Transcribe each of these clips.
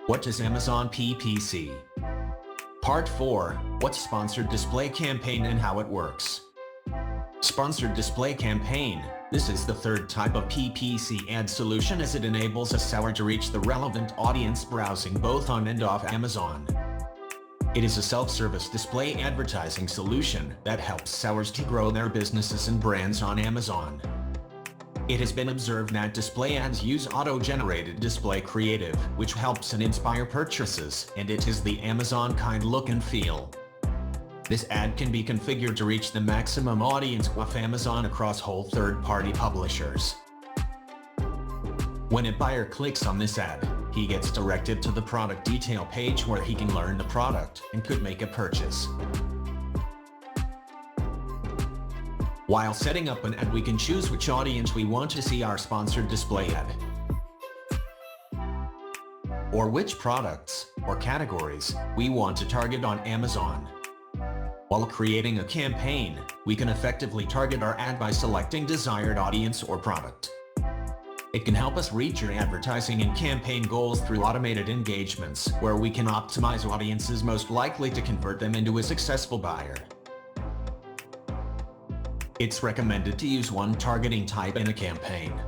What is Amazon PPC? Part 4, what's Sponsored Display Campaign and how it works. Sponsored Display Campaign. This is the third type of PPC ad solution as it enables a seller to reach the relevant audience browsing both on and off Amazon. It is a self-service display advertising solution that helps sellers to grow their businesses and brands on Amazon. It has been observed that display ads use auto-generated display creative, which helps and inspire purchases, and it is the Amazon kind look and feel. This ad can be configured to reach the maximum audience of Amazon across whole third-party publishers. When a buyer clicks on this ad, he gets directed to the product detail page where he can learn the product and could make a purchase. While setting up an ad, we can choose which audience we want to see our sponsored display ad, or which products or categories we want to target on Amazon. While creating a campaign, we can effectively target our ad by selecting desired audience or product. It can help us reach your advertising and campaign goals through automated engagements, where we can optimize audiences most likely to convert them into a successful buyer. It's recommended to use one targeting type in a campaign.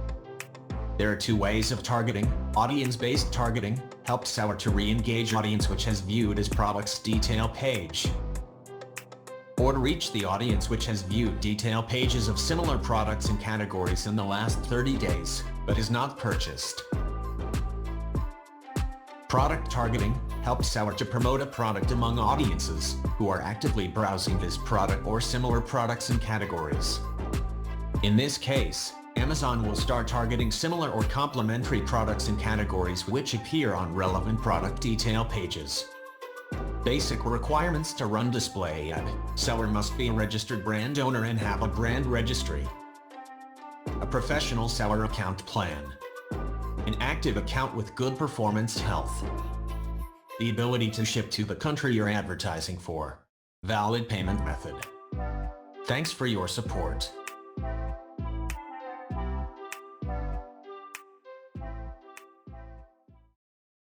There are two ways of targeting. Audience-based targeting helps seller to re-engage audience which has viewed his product's detail page, or to reach the audience which has viewed detail pages of similar products and categories in the last 30 days, but has not purchased. Product targeting helps seller to promote a product among audiences who are actively browsing this product or similar products and categories. In this case, Amazon will start targeting similar or complementary products and categories which appear on relevant product detail pages. Basic requirements to run display ad. Seller must be a registered brand owner and have a brand registry, a professional seller account plan, an active account with good performance health, the ability to ship to the country you're advertising for, valid payment method. Thanks for your support.